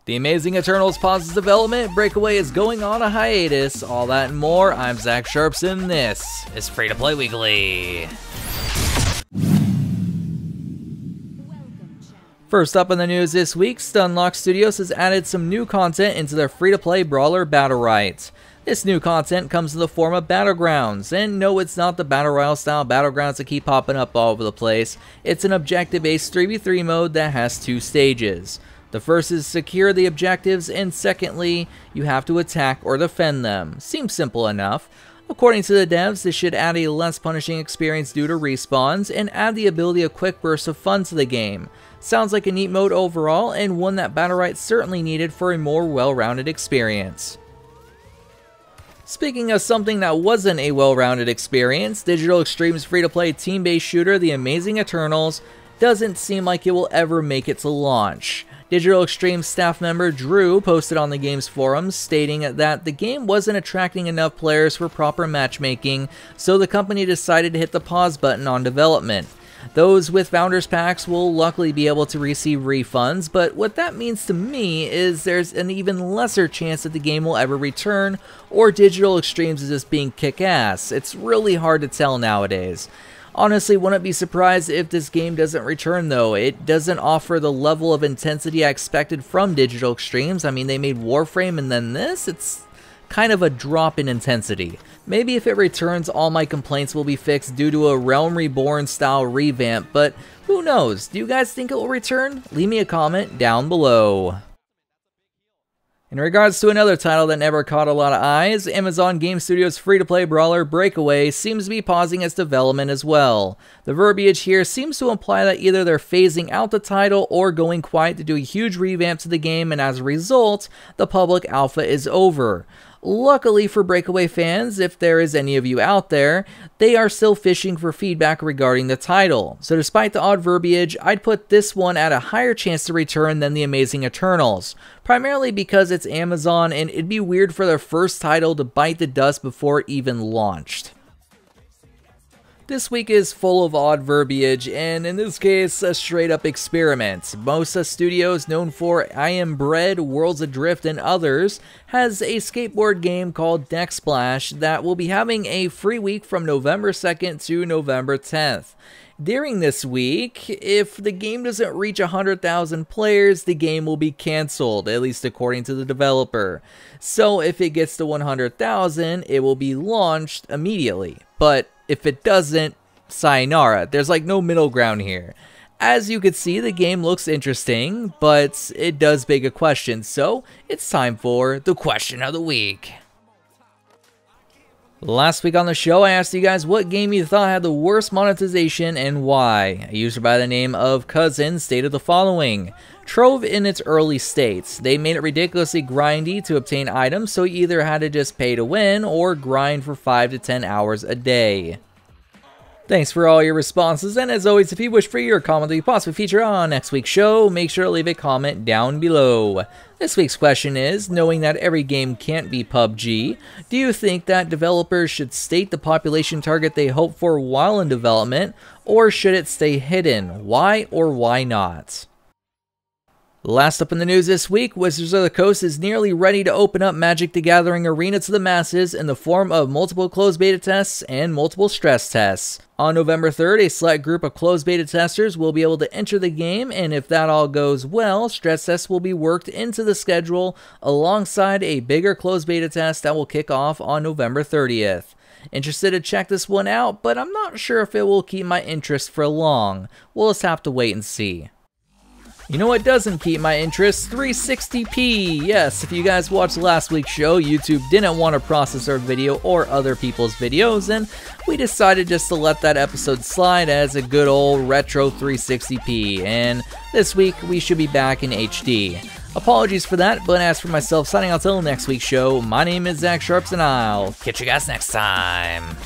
The Amazing Eternals pauses development, Breakaway is going on a hiatus, all that and more. I'm Zach Sharps and this is Free to Play Weekly. First up in the news this week, Stunlock Studios has added some new content into their free-to-play brawler Battlerite. This new content comes in the form of Battlegrounds, and no, it's not the Battle Royale style Battlegrounds that keep popping up all over the place. It's an objective-based 3v3 mode that has two stages. The first is secure the objectives, and secondly, you have to attack or defend them. Seems simple enough. According to the devs, this should add a less punishing experience due to respawns, and add the ability of quick bursts of fun to the game. Sounds like a neat mode overall, and one that Battlerite certainly needed for a more well-rounded experience. Speaking of something that wasn't a well-rounded experience, Digital Extreme's free-to-play team-based shooter The Amazing Eternals doesn't seem like it will ever make it to launch. Digital Extreme staff member Drew posted on the game's forums stating that the game wasn't attracting enough players for proper matchmaking, so the company decided to hit the pause button on development. Those with Founders Packs will luckily be able to receive refunds, but what that means to me is there's an even lesser chance that the game will ever return, or Digital Extremes is just being kick-ass. It's really hard to tell nowadays. Honestly, wouldn't be surprised if this game doesn't return though. It doesn't offer the level of intensity I expected from Digital Extremes. I mean, they made Warframe and then this, it's kind of a drop in intensity. Maybe if it returns, all my complaints will be fixed due to a Realm Reborn style revamp, but who knows? Do you guys think it will return? Leave me a comment down below. In regards to another title that never caught a lot of eyes, Amazon Game Studios' free-to-play brawler Breakaway seems to be pausing its development as well. The verbiage here seems to imply that either they're phasing out the title or going quiet to do a huge revamp to the game, and as a result, the public alpha is over. Luckily for Breakaway fans, if there is any of you out there, they are still fishing for feedback regarding the title. So despite the odd verbiage, I'd put this one at a higher chance to return than The Amazing Eternals. Primarily because it's Amazon and it'd be weird for their first title to bite the dust before it even launched. This week is full of odd verbiage, and in this case, a straight-up experiment. Mosa Studios, known for I Am Bread, Worlds Adrift, and others, has a skateboard game called Decksplash that will be having a free week from November 2nd to November 10th. During this week, if the game doesn't reach 100,000 players, the game will be cancelled, at least according to the developer. So if it gets to 100,000, it will be launched immediately. But if it doesn't, sayonara. There's like no middle ground here. As you can see, the game looks interesting, but it does beg a question, so it's time for the question of the week. Last week on the show, I asked you guys what game you thought had the worst monetization and why. A user by the name of Cousin stated the following: Trove in its early states. They made it ridiculously grindy to obtain items, so you either had to just pay to win or grind for 5 to 10 hours a day. Thanks for all your responses, and as always, if you wish for your comment to be possibly featured on next week's show, make sure to leave a comment down below. This week's question is, knowing that every game can't be PUBG, do you think that developers should state the population target they hope for while in development, or should it stay hidden? Why or why not? Last up in the news this week, Wizards of the Coast is nearly ready to open up Magic the Gathering Arena to the masses in the form of multiple closed beta tests and multiple stress tests. On November 3rd, a select group of closed beta testers will be able to enter the game, and if that all goes well, stress tests will be worked into the schedule alongside a bigger closed beta test that will kick off on November 30th. Interested to check this one out, but I'm not sure if it will keep my interest for long. We'll just have to wait and see. You know what doesn't keep my interest? 360p! Yes, if you guys watched last week's show, YouTube didn't want to process our video or other people's videos, and we decided just to let that episode slide as a good old retro 360p, and this week we should be back in HD. Apologies for that, but as for myself signing out till next week's show, my name is Zach Sharps and I'll catch you guys next time.